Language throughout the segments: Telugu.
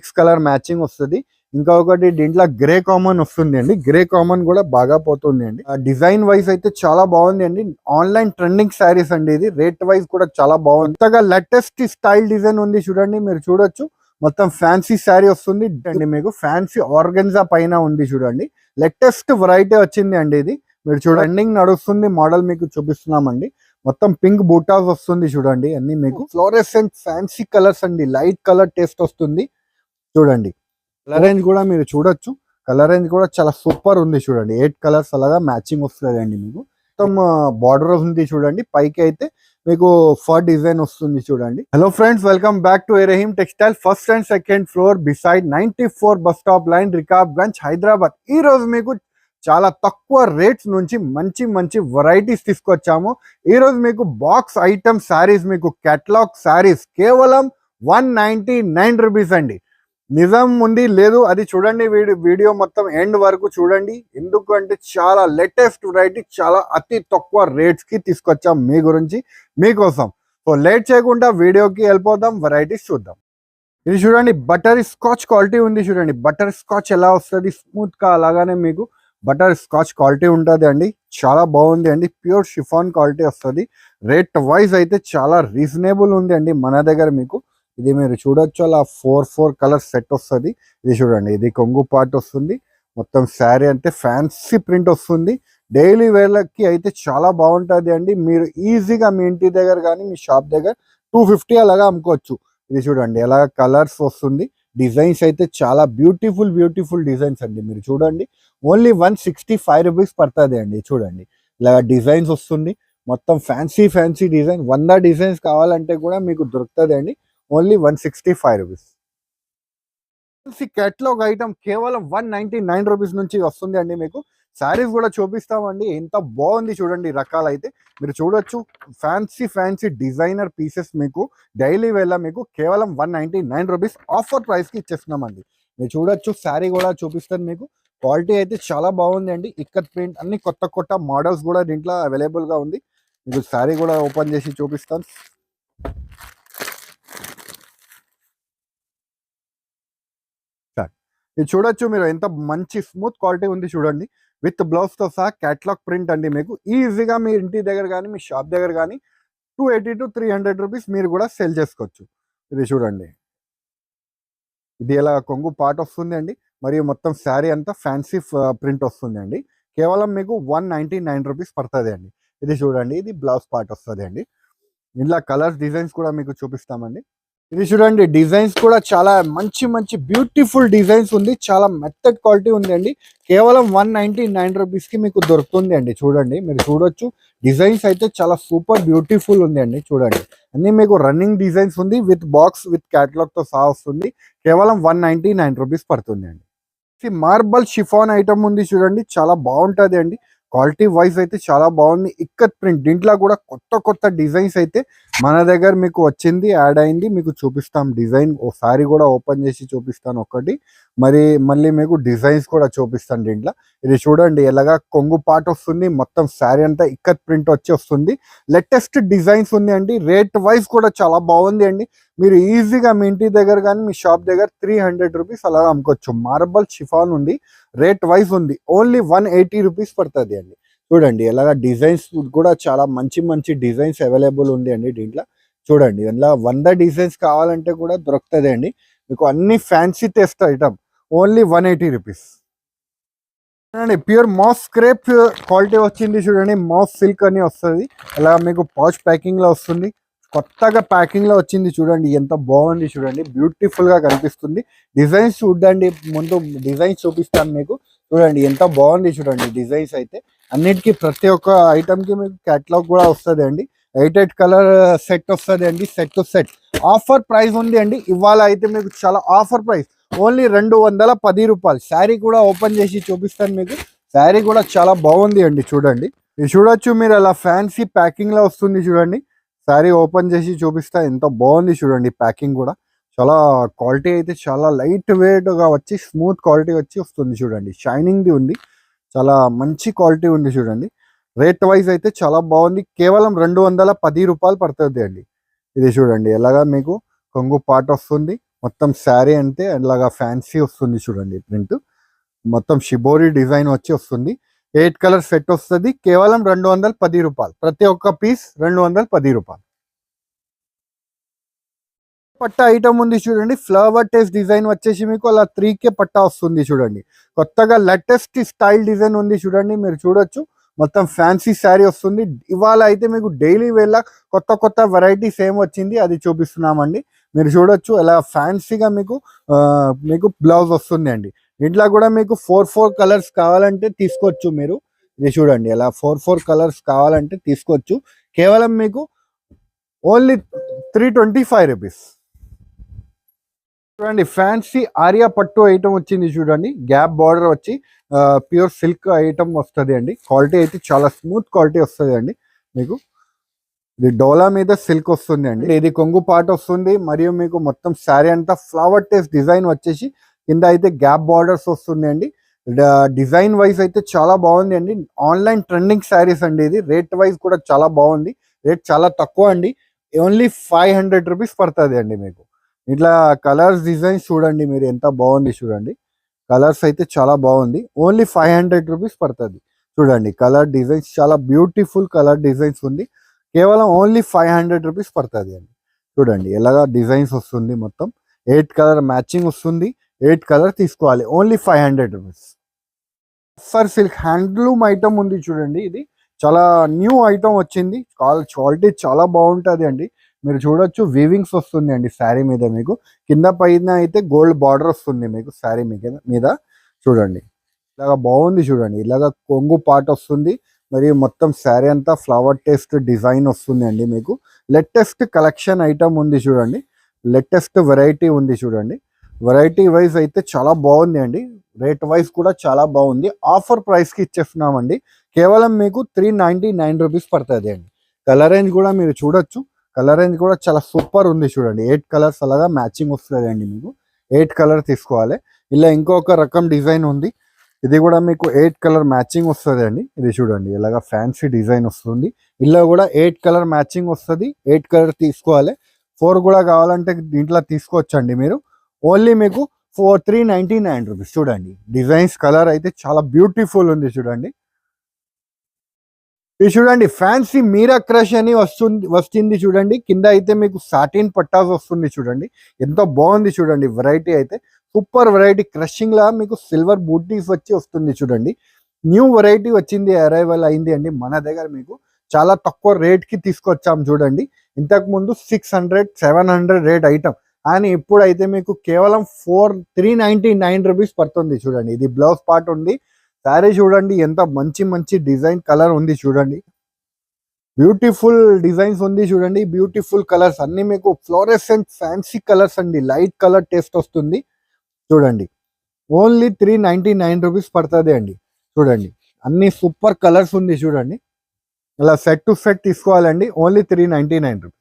6 కలర్ మ్యాచింగ్ వస్తుంది. ఇంకొకటి దీంట్లో గ్రే కామన్ వస్తుంది అండి. గ్రే కామన్ కూడా బాగా పోతుంది అండి. డిజైన్ వైజ్ అయితే చాలా బాగుంది అండి. ఆన్లైన్ ట్రెండింగ్ శారీస్ అండి. ఇది రేట్ వైజ్ కూడా చాలా బాగుంది. కొత్తగా లేటెస్ట్ స్టైల్ డిజైన్ ఉంది చూడండి, మీరు చూడొచ్చు. మొత్తం ఫ్యాన్సీ శారీ వస్తుంది అండి. మీకు ఫ్యాన్సీ ఆర్గన్జా పైన ఉంది చూడండి. లేటెస్ట్ వెరైటీ వచ్చింది అండి ఇది. మీరు చూడండి, ట్రెండింగ్ నడుస్తుంది మోడల్ మీకు చూపిస్తున్నామండి. మొత్తం పింక్ బూటాస్ వస్తుంది చూడండి. అన్ని మీకు ఫ్లోరెసెంట్ ఫ్యాన్సీ కలర్స్ అండి. లైట్ కలర్ టేస్ట్ వస్తుంది చూడండి. కలర్ రేంజ్ కూడా మీరు చూడొచ్చు. కలర్ రేంజ్ కూడా చాలా సూపర్ ఉంది చూడండి. 8 కలర్స్ అలాగా మ్యాచింగ్ వస్తుంది అండి. మీకు మొత్తం బార్డర్ ఉంది చూడండి. పైకి అయితే మీకు ఫర్ డిజైన్ వస్తుంది చూడండి. Hello friends, welcome back to Eraheem textile, first and second floor beside 94 bus stop line, Rikabganj, Hyderabad. ఈ రోజు మీకు చాలా తక్కువ రేట్స్ నుంచి మంచి మంచి వెరైటీస్ తీసుకొచ్చాము. ఈ రోజు మీకు బాక్స్ ఐటమ్ శారీస్, మీకు కేటలాగ్ శారీస్ కేవలం 199 రూపీస్ అండి. నిజం ఉంది లేదు అది చూడండి. వీడియో మొత్తం ఎండ్ వరకు చూడండి. ఎందుకంటే చాలా లేటెస్ట్ వెరైటీ, చాలా అతి తక్కువ రేట్స్ కి తీసుకొచ్చాం మీ గురించి, మీకోసం. సో లేట్ చేయకుండా వీడియోకి వెళ్ళిపోదాం, వెరైటీస్ చూద్దాం. ఇది చూడండి, బటర్ స్కాచ్ క్వాలిటీ ఉంది చూడండి. బటర్ స్కాచ్ ఎలా వస్తుంది స్మూత్ గా, అలాగానే మీకు బటర్ స్కాచ్ క్వాలిటీ ఉంటుంది అండి. చాలా బాగుంది అండి. ప్యూర్ షిఫాన్ క్వాలిటీ వస్తుంది. రేట్ వైజ్ అయితే చాలా రీజనబుల్ ఉంది అండి మన దగ్గర. మీకు ఇది మీరు చూడొచ్చు, అలా 4 కలర్ సెట్ వస్తుంది. ఇది చూడండి, ఇది కొంగు పార్ట్ వస్తుంది. మొత్తం శారీ అంటే ఫ్యాన్సీ ప్రింట్ వస్తుంది. డైలీ వేర్లకి అయితే చాలా బాగుంటుంది అండి. మీరు ఈజీగా మీ ఇంటి దగ్గర కానీ మీ షాప్ దగ్గర 250 అలాగా అమ్ముకోవచ్చు. ఇది చూడండి, ఎలా కలర్స్ వస్తుంది. డిజైన్స్ అయితే చాలా బ్యూటిఫుల్ డిజైన్స్ అండి. మీరు చూడండి, ఓన్లీ 165 రూపీస్ పడుతుంది అండి. చూడండి, ఇలా డిజైన్స్ వస్తుంది. మొత్తం ఫ్యాన్సీ డిజైన్. 100 డిజైన్స్ కావాలంటే కూడా మీకు దొరుకుతుంది అండి. Only 165 rupees. కేటలాగ్ ఐటమ్ కేవలం 199 రూపీస్ నుంచి వస్తుంది అండి. మీకు శారీస్ కూడా చూపిస్తామండి. ఎంత బాగుంది చూడండి. రకాలు అయితే మీరు చూడొచ్చు. ఫ్యాన్సీ డిజైనర్ పీసెస్ మీకు డైలీ వేళ మీకు కేవలం 199 రూపీస్ ఆఫర్ ప్రైస్కి ఇచ్చేస్తున్నామండి. మీరు చూడొచ్చు. శారీ కూడా చూపిస్తాను మీకు. క్వాలిటీ అయితే చాలా బాగుంది అండి. ఇక్కత్ ప్రింట్ అన్ని కొత్త మోడల్స్ కూడా దీంట్లో అవైలబుల్గా ఉంది. మీకు శారీ కూడా ఓపెన్ చేసి చూపిస్తాను. ఇది చూడొచ్చు మీరు, ఎంత మంచి స్మూత్ క్వాలిటీ ఉంది చూడండి. విత్ బ్లౌజ్ తో సహా కేటలాగ్ ప్రింట్ అండి. మీకు ఈజీగా మీ ఇంటి దగ్గర కానీ మీ షాప్ దగ్గర కానీ 280 to 300 రూపీస్ మీరు కూడా సెల్ చేసుకోవచ్చు. ఇది చూడండి, ఇది ఎలా కొంగు పార్ట్ వస్తుంది అండి. మరియు మొత్తం శారీ అంతా ఫ్యాన్సీ ప్రింట్ వస్తుంది అండి. కేవలం మీకు 199 రూపీస్ పడుతుంది అండి. ఇది చూడండి, ఇది బ్లౌజ్ పార్ట్ వస్తుంది అండి. ఇంట్లో కలర్స్ డిజైన్స్ కూడా మీకు చూపిస్తామండి. ఇది చూడండి, డిజైన్స్ కూడా చాలా మంచి బ్యూటిఫుల్ డిజైన్స్ ఉంది. చాలా మెత్తడ్ క్వాలిటీ ఉంది అండి. కేవలం 199 రూపీస్ కి మీకు దొరుకుతుంది అండి. చూడండి, మీరు చూడొచ్చు. డిజైన్స్ అయితే చాలా సూపర్ బ్యూటిఫుల్ ఉంది అండి. చూడండి, అన్ని మీకు రన్నింగ్ డిజైన్స్ ఉంది. విత్ బాక్స్ విత్ క్యాటలాగ్ తో సహా వస్తుంది. కేవలం 199 రూపీస్ పడుతుంది అండి. మార్బల్ షిఫాన్ ఐటమ్ ఉంది చూడండి, చాలా బాగుంటుంది అండి. క్వాలిటీ వైజ్ అయితే చాలా బాగుంది. ఇక్కత్ ప్రింట్, దీంట్లో కూడా కొత్త డిజైన్స్ అయితే మన దగ్గర మీకు వచ్చింది, యాడ్ అయింది. మీకు చూపిస్తాం డిజైన్. ఒకసారి కూడా ఓపెన్ చేసి చూపిస్తాను ఒకటి. మళ్ళీ మీకు డిజైన్స్ కూడా చూపిస్తాను దీంట్లో. ఇది చూడండి, ఎలాగా కొంగు పార్ట్ వస్తుంది. మొత్తం శారీ అంతా ఇక్కత్ ప్రింట్ వచ్చి వస్తుంది. లేటెస్ట్ డిజైన్స్ ఉంది అండి. రేట్ వైజ్ కూడా చాలా బాగుంది అండి. మీరు ఈజీగా మీ ఇంటి దగ్గర కానీ మీ షాప్ దగ్గర 300 రూపీస్ అలాగా అమ్ముకోవచ్చు. మార్బల్ షిఫాన్ ఉంది. రేట్ వైజ్ ఉంది. ఓన్లీ 180 రూపీస్ పడుతుంది అండి. చూడండి, ఎలాగా డిజైన్స్ కూడా చాలా మంచి డిజైన్స్ అవైలబుల్ ఉంది అండి దీంట్లో. చూడండి, ఇలా 100 డిజైన్స్ కావాలంటే కూడా దొరుకుతుంది అండి. మీకు అన్ని fancy test item. Only 180 rupees. చూడండి, ప్యూర్ మాస్ క్రేప్ క్వాలిటీ వచ్చింది చూడండి. మాస్ సిల్క్ అని వస్తుంది. అలా మీకు పౌచ్ ప్యాకింగ్ లో వస్తుంది. కొత్తగా ప్యాకింగ్ లో వచ్చింది చూడండి. ఎంత బాగుంది చూడండి. బ్యూటిఫుల్ గా కనిపిస్తుంది. డిజైన్స్ చూడండి, ముందు డిజైన్స్ చూపిస్తాను మీకు. చూడండి, ఎంత బాగుంది చూడండి. డిజైన్స్ అయితే అన్నిటికీ ప్రతి ఒక్క ఐటమ్ కి మీకు కేటలాగ్ కూడా వస్తుంది అండి. 8 కలర్ సెట్ వస్తుంది అండి. Set to set offer price ఉంది అండి. ఇవాళ అయితే మీకు చాలా ఆఫర్ ప్రైస్, ఓన్లీ 210 రూపాయలు. శారీ కూడా ఓపెన్ చేసి చూపిస్తాను మీకు. శారీ కూడా చాలా బాగుంది అండి. చూడండి, ఇది చూడొచ్చు మీరు. అలా ఫ్యాన్సీ ప్యాకింగ్ లో వస్తుంది చూడండి. శారీ ఓపెన్ చేసి చూపిస్తా. ఎంత బాగుంది చూడండి. ప్యాకింగ్ కూడా చాలా క్వాలిటీ అయితే చాలా లైట్ వెయిట్ గా వచ్చి స్మూత్ క్వాలిటీ వచ్చి వస్తుంది చూడండి. షైనింగ్ ది ఉంది. చాలా మంచి క్వాలిటీ ఉంది చూడండి. రేట్ వైజ్ అయితే చాలా బాగుంది. కేవలం 210 రూపాయలు పడుతుంది అండి. ఇది చూడండి, ఎలాగా మీకు కొంగు పార్ట్ వస్తుంది. మొత్తం శారీ అంటే అలాగా ఫ్యాన్సీ వస్తుంది చూడండి ప్రింట్. మొత్తం షిబోరి డిజైన్ వచ్చి వస్తుంది. 8 కలర్ సెట్ వస్తుంది. కేవలం 210 రూపాయలు. ప్రతి ఒక్క పీస్ 210 రూపాయలు. పట్టా ఐటమ్ ఉంది చూడండి. ఫ్లవర్ టేస్ట్ డిజైన్ వచ్చేసి మీకు అలా 3K పట్టా వస్తుంది చూడండి. కొత్తగా లేటెస్ట్ స్టైల్ డిజైన్ ఉంది చూడండి. మీరు చూడొచ్చు మొత్తం ఫ్యాన్సీ శారీ వస్తుంది. ఇవాళ అయితే మీకు డైలీ వేళ కొత్త కొత్త వెరైటీస్ ఏం వచ్చింది అది చూపిస్తున్నామండి. మీరు చూడొచ్చు ఎలా ఫ్యాన్సీగా మీకు బ్లౌజ్ వస్తుంది అండి. ఇంట్లో కూడా మీకు 4 కలర్స్ కావాలంటే తీసుకోవచ్చు. మీరు ఇది చూడండి ఎలా 4 కలర్స్ కావాలంటే తీసుకోవచ్చు. కేవలం మీకు ఓన్లీ 325 రూపీస్. చూడండి ఫ్యాన్సీ ఆర్యా పట్టు ఐటమ్ వచ్చింది చూడండి. గ్యాప్ బార్డర్ వచ్చి ప్యూర్ సిల్క్ ఐటమ్ వస్తుంది అండి. క్వాలిటీ అయితే చాలా స్మూత్ క్వాలిటీ వస్తుంది అండి. మీకు ఇది డోలా మీద సిల్క్ వస్తుంది అండి. ఇది కొంగు పాట వస్తుంది. మరియు మీకు మొత్తం శారీ అంతా ఫ్లవర్ టేస్ట్ డిజైన్ వచ్చేసి కింద అయితే గ్యాప్ బార్డర్స్ వస్తుంది అండి. డిజైన్ వైజ్ అయితే చాలా బాగుంది అండి. ఆన్లైన్ ట్రెండింగ్ శారీస్ అండి. ఇది రేట్ వైజ్ కూడా చాలా బాగుంది. రేట్ చాలా తక్కువ అండి. ఓన్లీ 500 రూపీస్ పడుతుంది అండి. మీకు ఇట్లా కలర్స్ డిజైన్స్ చూడండి మీరు ఎంత బాగుంది చూడండి. కలర్స్ అయితే చాలా బాగుంది. ఓన్లీ 500 రూపీస్ పడుతుంది. చూడండి కలర్ డిజైన్స్ చాలా బ్యూటిఫుల్ కలర్ డిజైన్స్ ఉంది. కేవలం ఓన్లీ 500 రూపీస్ పడుతుంది అండి. చూడండి ఎలాగా డిజైన్స్ వస్తుంది. మొత్తం 8 కలర్ మ్యాచింగ్ వస్తుంది. 8 కలర్ తీసుకోవాలి. Only 500 rupees. Sir silk handloom item ఉంది చూడండి. ఇది చాలా న్యూ ఐటమ్ వచ్చింది. క్వాలిటీ చాలా బాగుంటుంది అండి. మీరు చూడొచ్చు వీవింగ్స్ వస్తుంది అండి శారీ మీద. మీకు కింద పైన అయితే గోల్డ్ బార్డర్ వస్తుంది మీకు శారీ మీద. చూడండి ఇలాగా బాగుంది చూడండి. ఇలాగా కొంగు పాట వస్తుంది. మరియు మొత్తం శారీ అంతా ఫ్లవర్ టేస్ట్ డిజైన్ వస్తుంది అండి. మీకు లేటెస్ట్ కలెక్షన్ ఐటమ్ ఉంది చూడండి. లేటెస్ట్ వెరైటీ ఉంది చూడండి. వెరైటీ వైజ్ అయితే చాలా బాగుంది అండి. రేట్ వైజ్ కూడా చాలా బాగుంది. ఆఫర్ ప్రైస్కి ఇచ్చేస్తున్నామండి. కేవలం మీకు 399 రూపీస్ పడుతుంది అండి. కలర్ రేంజ్ కూడా మీరు చూడొచ్చు. కలర్ రేంజ్ కూడా చాలా సూపర్ ఉంది చూడండి. 8 కలర్స్ అలాగా మ్యాచింగ్ వస్తుంది అండి. మీకు 8 కలర్ తీసుకోవాలి. ఇలా ఇంకొక రకం డిజైన్ ఉంది. ఇది కూడా మీకు 8 కలర్ మ్యాచింగ్ వస్తుంది అండి. ఇది చూడండి ఇలాగా ఫ్యాన్సీ డిజైన్ వస్తుంది. ఇలా కూడా 8 కలర్ మ్యాచింగ్ వస్తుంది. 8 కలర్ తీసుకోవాలి. 4 కూడా కావాలంటే దీంట్లో తీసుకోవచ్చండి మీరు. ఓన్లీ మీకు 399 రూపీస్. చూడండి డిజైన్స్ కలర్ అయితే చాలా బ్యూటిఫుల్ ఉంది చూడండి. ఇది చూడండి ఫ్యాన్సీ మీరా క్రష్ అని వస్తుంది చూడండి. కింద అయితే మీకు సాటిన్ పట్టాస్ వస్తుంది చూడండి. ఎంతో బాగుంది చూడండి. వెరైటీ అయితే సూపర్ వెరైటీ. క్రషింగ్ లా మీకు సిల్వర్ బూటీస్ వచ్చి వస్తుంది చూడండి. న్యూ వెరైటీ వచ్చింది, అరైవల్ అయింది అండి మన దగ్గర. మీకు చాలా తక్కువ రేట్ కి తీసుకొచ్చాం చూడండి. ఇంతకు ముందు 600 700 రేట్ ఐటమ్ అని ఇప్పుడైతే మీకు కేవలం 399 రూపీస్ పడుతుంది చూడండి. ఇది బ్లౌజ్ పార్ట్ ఉంది. శారీ చూడండి ఎంత మంచి మంచి డిజైన్ కలర్ ఉంది చూడండి. బ్యూటిఫుల్ డిజైన్స్ ఉంది చూడండి. బ్యూటిఫుల్ కలర్స్ అన్ని మీకు ఫ్లోరెసెంట్ ఫ్యాన్సీ కలర్స్ అండి. లైట్ కలర్ టేస్ట్ వస్తుంది చూడండి. ఓన్లీ 399 రూపీస్ పడుతుంది అండి. చూడండి అన్ని సూపర్ కలర్స్ ఉంది చూడండి. ఇలా సెట్ టు సెట్ తీసుకోవాలండి. Only 399 rupees.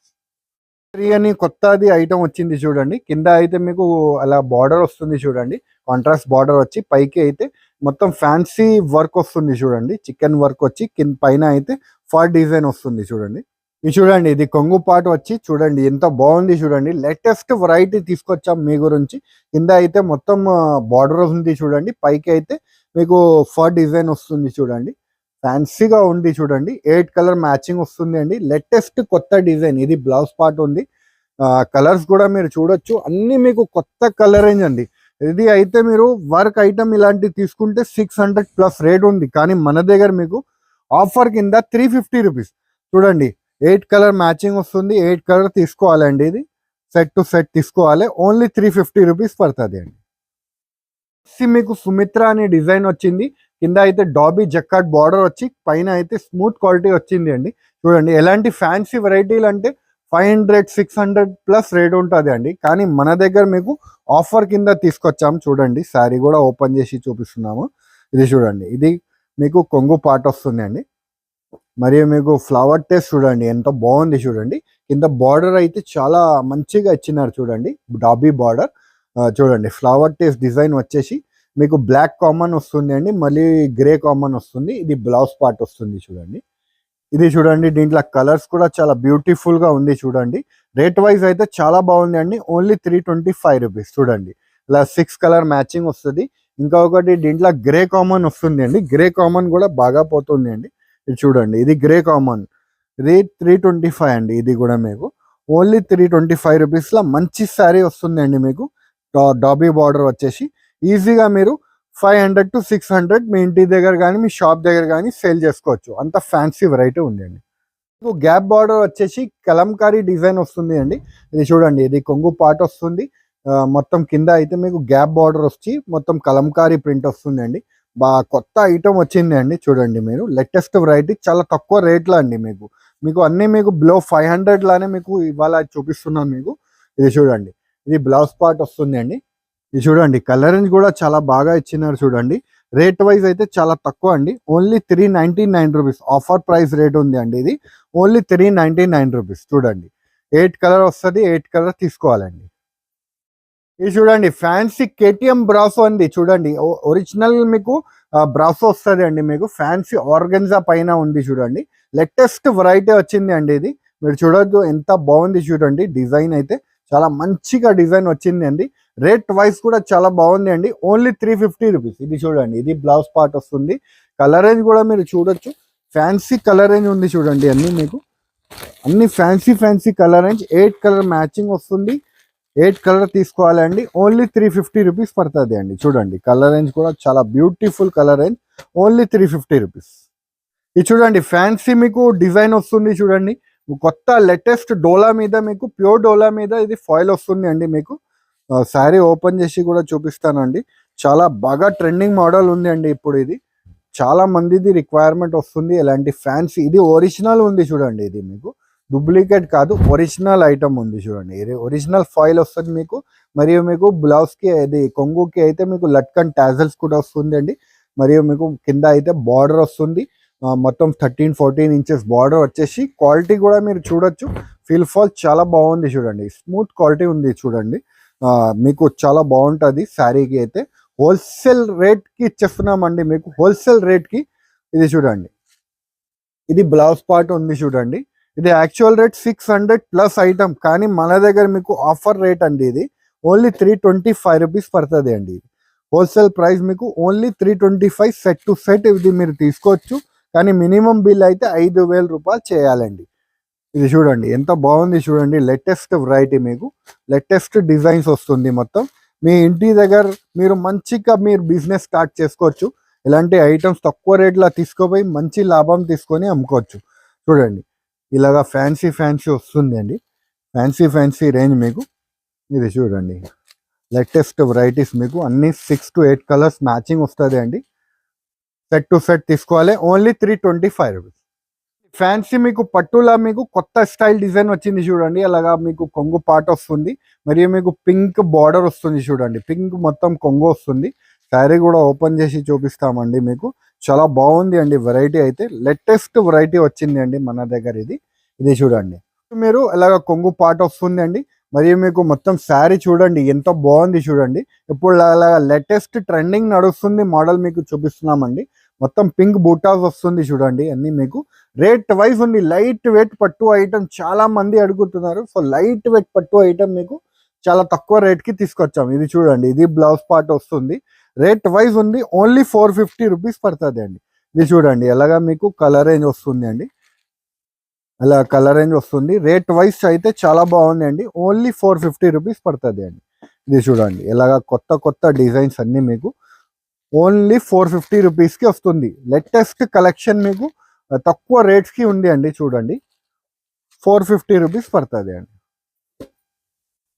3 అని కొత్తది ఐటమ్ వచ్చింది చూడండి. కింద అయితే మీకు అలా బార్డర్ వస్తుంది చూడండి. కాంట్రాస్ట్ బార్డర్ వచ్చి పైకి అయితే మొత్తం ఫ్యాన్సీ వర్క్ వస్తుంది చూడండి. చికెన్ వర్క్ వచ్చి కింద పైన అయితే ఫర్ డిజైన్ వస్తుంది చూడండి. ఇది చూడండి ఇది కొంగు పాటు వచ్చి చూడండి ఎంత బాగుంది చూడండి. లేటెస్ట్ వెరైటీ తీసుకొచ్చాం మీ గురించి. కింద అయితే మొత్తం బార్డర్ ఉంది చూడండి. పైకి అయితే మీకు ఫర్ డిజైన్ వస్తుంది చూడండి. ఫ్యాన్సీగా ఉంది చూడండి. 8 కలర్ మ్యాచింగ్ వస్తుంది అండి. లేటెస్ట్ కొత్త డిజైన్. ఇది బ్లౌజ్ పార్ట్ ఉంది. కలర్స్ కూడా మీరు చూడొచ్చు. అన్ని మీకు కొత్త కలర్ రేంజ్ అండి. ఇది అయితే మీరు వర్క్ ఐటమ్ ఇలాంటివి తీసుకుంటే 600 ప్లస్ రేట్ ఉంది. కానీ మన దగ్గర మీకు ఆఫర్ కింద 350 రూపీస్. చూడండి 8 కలర్ మ్యాచింగ్ వస్తుంది. 8 కలర్ తీసుకోవాలండి. ఇది సెట్ టు సెట్ తీసుకోవాలి. ఓన్లీ 350 రూపీస్ పడుతుంది అండి. మీకు సుమిత్ర అనే డిజైన్ వచ్చింది. కింద అయితే డాబీ జక్కాట్ బార్డర్ వచ్చి పైన అయితే స్మూత్ క్వాలిటీ వచ్చింది అండి. చూడండి ఎలాంటి ఫ్యాన్సీ వెరైటీలు అంటే 500 600 ప్లస్ రేట్ ఉంటుంది అండి. కానీ మన దగ్గర మీకు ఆఫర్ కింద తీసుకొచ్చాము చూడండి. శారీ కూడా ఓపెన్ చేసి చూపిస్తున్నాము. ఇది చూడండి ఇది మీకు కొంగు పార్ట్ వస్తుంది అండి. మరియు మీకు ఫ్లవర్ టేస్ట్ చూడండి ఎంత బాగుంది చూడండి. కింద బార్డర్ అయితే చాలా మంచిగా ఇచ్చినారు చూడండి. డాబీ బార్డర్ చూడండి. ఫ్లవర్ టేస్ట్ డిజైన్ వచ్చేసి మీకు బ్లాక్ కామన్ వస్తుంది అండి. మళ్ళీ గ్రే కామన్ వస్తుంది. ఇది బ్లౌజ్ పార్ట్ వస్తుంది చూడండి. ఇది చూడండి, దీంట్లో కలర్స్ కూడా చాలా బ్యూటిఫుల్ గా ఉంది చూడండి. రేట్ వైజ్ అయితే చాలా బాగుంది అండి. Only 325 rupees. చూడండి ఇలా 6 కలర్ మ్యాచింగ్ వస్తుంది. ఇంకా ఒకటి దీంట్లో గ్రే కామన్ వస్తుంది అండి. గ్రే కామన్ కూడా బాగా పోతుంది అండి. ఇది చూడండి, ఇది గ్రే కామన్, ఇది 325 అండి. ఇది కూడా మీకు ఓన్లీ 325 రూపీస్ లో మంచి శారీ వస్తుంది అండి మీకు. డాబీ బార్డర్ వచ్చేసి ఈజీగా మీరు 500 to 600 మీ ఇంటి దగ్గర కానీ మీ షాప్ దగ్గర కానీ సేల్ చేసుకోవచ్చు. అంత ఫ్యాన్సీ వెరైటీ ఉంది అండి. మీకు గ్యాప్ బార్డర్ వచ్చేసి కలంకారీ డిజైన్ వస్తుంది అండి. ఇది చూడండి, ఇది కొంగు పాట వస్తుంది. మొత్తం కింద అయితే మీకు గ్యాప్ బార్డర్ వచ్చి మొత్తం కలంకారీ ప్రింట్ వస్తుంది అండి. బాగా కొత్త ఐటమ్ వచ్చింది అండి. చూడండి మీరు, లేటెస్ట్ వెరైటీ, చాలా తక్కువ రేట్లో అండి. మీకు మీకు అన్నీ మీకు బిలో 500 లానే మీకు ఇవాళ చూపిస్తున్నాను మీకు. ఇది చూడండి, ఇది బ్లౌజ్ పార్ట్ వస్తుంది అండి. ఇది చూడండి, కలర్ రేంజ్ కూడా చాలా బాగా ఇచ్చినారు చూడండి. రేట్ వైజ్ అయితే చాలా తక్కువ అండి. Only 399 rupees. Offer price rate ఉంది అండి. ఇది ఓన్లీ 399 రూపీస్. చూడండి 8 కలర్ వస్తుంది, 8 కలర్ తీసుకోవాలండి. ఇది చూడండి, ఫ్యాన్సీ కేటీఎం బ్రాసో అండి. చూడండి ఒరిజినల్ మీకు బ్రాసో వస్తుంది అండి. మీకు ఫ్యాన్సీ ఆర్గన్జా పైన ఉంది చూడండి. లేటెస్ట్ వెరైటీ వచ్చింది అండి. ఇది మీరు చూడొద్దు, ఎంత బాగుంది చూడండి. డిజైన్ అయితే చాలా మంచిగా డిజైన్ వచ్చింది అండి. రేట్ వైజ్ కూడా చాలా బాగుంది అండి. Only 350 rupees. ఇది చూడండి, ఇది బ్లౌజ్ పార్ట్ వస్తుంది. కలర్ రేంజ్ కూడా మీరు చూడొచ్చు, ఫ్యాన్సీ కలర్ రేంజ్ ఉంది చూడండి. అన్ని మీకు అన్ని fancy colour range. 8 colour matching వస్తుంది. 8 కలర్ తీసుకోవాలండి. ఓన్లీ 350 రూపీస్ పడుతుంది అండి. చూడండి కలర్ రేంజ్ కూడా చాలా beautiful colour range. Only 350 rupees. ఇది చూడండి, ఫ్యాన్సీ మీకు డిజైన్ వస్తుంది చూడండి. కొత్త లేటెస్ట్ డోలా మీద, మీకు ప్యూర్ డోలా మీద ఇది ఫాయిల్ వస్తుంది అండి. మీకు శారీ ఓపెన్ చేసి కూడా చూపిస్తానండి. చాలా బాగా ట్రెండింగ్ మోడల్ ఉంది అండి ఇప్పుడు. ఇది చాలా మందిది రిక్వైర్మెంట్ వస్తుంది ఇలాంటి ఫ్యాన్సీ. ఇది ఒరిజినల్ ఉంది చూడండి. ఇది మీకు డూప్లికేట్ కాదు, ఒరిజినల్ ఐటమ్ ఉంది చూడండి. ఇది ఒరిజినల్ ఫాయిల్ వస్తుంది మీకు. మరియు మీకు బ్లౌజ్కి, ఇది కొంగుకి అయితే మీకు లట్కన్ టాజల్స్ కూడా వస్తుంది అండి. మరియు మీకు కింద అయితే బార్డర్ వస్తుంది. మొత్తం 13-14 ఇంచెస్ బార్డర్ వచ్చేసి. క్వాలిటీ కూడా మీరు చూడొచ్చు, ఫీల్ ఫాల్ చాలా బాగుంది చూడండి. స్మూత్ క్వాలిటీ ఉంది చూడండి. మీకు చాలా బాగుంటుంది శారీకి అయితే. హోల్సేల్ రేట్కి ఇచ్చేస్తున్నామండి మీకు, హోల్సేల్ రేట్కి. ఇది చూడండి, ఇది బ్లౌజ్ పార్ట్ ఉంది చూడండి. ఇది యాక్చువల్ రేట్ 600 ప్లస్ ఐటమ్, కానీ మన దగ్గర మీకు ఆఫర్ రేట్ అండి. ఇది ఓన్లీ 325 రూపీస్ పడుతుంది అండి. హోల్సేల్ ప్రైస్ మీకు ఓన్లీ 325. సెట్ టు సెట్ ఇది మీరు తీసుకోవచ్చు, కానీ మినిమం బిల్ అయితే 5,000 రూపాయలు చేయాలండి. ఇది చూడండి, ఎంత బాగుంది చూడండి. లేటెస్ట్ వెరైటీ, మీకు లేటెస్ట్ డిజైన్స్ వస్తుంది మొత్తం. మీ ఇంటి దగ్గర మీరు మంచిగా మీరు బిజినెస్ స్టార్ట్ చేసుకోవచ్చు. ఇలాంటి ఐటమ్స్ తక్కువ రేట్లో తీసుకుపోయి మంచి లాభం తీసుకొని అమ్ముకోవచ్చు. చూడండి ఇలాగా ఫ్యాన్సీ వస్తుంది అండి. ఫ్యాన్సీ రేంజ్ మీకు. ఇది చూడండి, లేటెస్ట్ వెరైటీస్ మీకు అన్ని 6 to 8 కలర్స్ మ్యాచింగ్ వస్తుంది అండి. సెట్ టు సెట్ తీసుకోవాలి. Only 325 rupees. ఫ్యాన్సీ మీకు పట్టులా మీకు కొత్త స్టైల్ డిజైన్ వచ్చింది చూడండి. అలాగా మీకు కొంగు పాట వస్తుంది, మరియు మీకు పింక్ బార్డర్ వస్తుంది చూడండి. పింక్ మొత్తం కొంగు వస్తుంది. శారీ కూడా ఓపెన్ చేసి చూపిస్తామండి మీకు. చాలా బాగుంది అండి వెరైటీ అయితే. లేటెస్ట్ వెరైటీ వచ్చింది అండి మన దగ్గర. ఇది చూడండి, మీరు ఇలాగ కొంగు పాట వస్తుంది అండి. మరియు మీకు మొత్తం శారీ చూడండి ఎంత బాగుంది చూడండి. ఇప్పుడు అలాగా లేటెస్ట్ ట్రెండింగ్ నడుస్తుంది మోడల్ మీకు చూపిస్తున్నామండి. మొత్తం పింక్ బూటాస్ వస్తుంది చూడండి. అన్ని మీకు రేట్ వైజ్ ఉంది. లైట్ వెయిట్ పట్టు ఐటమ్ చాలా మంది అడుగుతున్నారు. సో లైట్ వెయిట్ పట్టు ఐటమ్ మీకు చాలా తక్కువ రేట్కి తీసుకొచ్చాము. ఇది చూడండి, ఇది బ్లౌజ్ పార్ట్ వస్తుంది. రేట్ వైజ్ ఉంది. ఓన్లీ 450 రూపీస్ పడుతుంది అండి. ఇది చూడండి, ఎలాగా మీకు కలర్ రేంజ్ వస్తుంది అండి. అలా కలర్ రేంజ్ వస్తుంది. రేట్ వైజ్ అయితే చాలా బాగుంది అండి. ఓన్లీ 450 రూపీస్ పడుతుంది అండి. ఇది చూడండి, ఎలాగా కొత్త డిజైన్స్ అన్ని మీకు ఓన్లీ 450 రూపీస్కి వస్తుంది. లేటెస్ట్ కలెక్షన్ మీకు తక్కువ రేట్స్కి ఉంది అండి. చూడండి 450 రూపీస్ పడుతుంది అండి.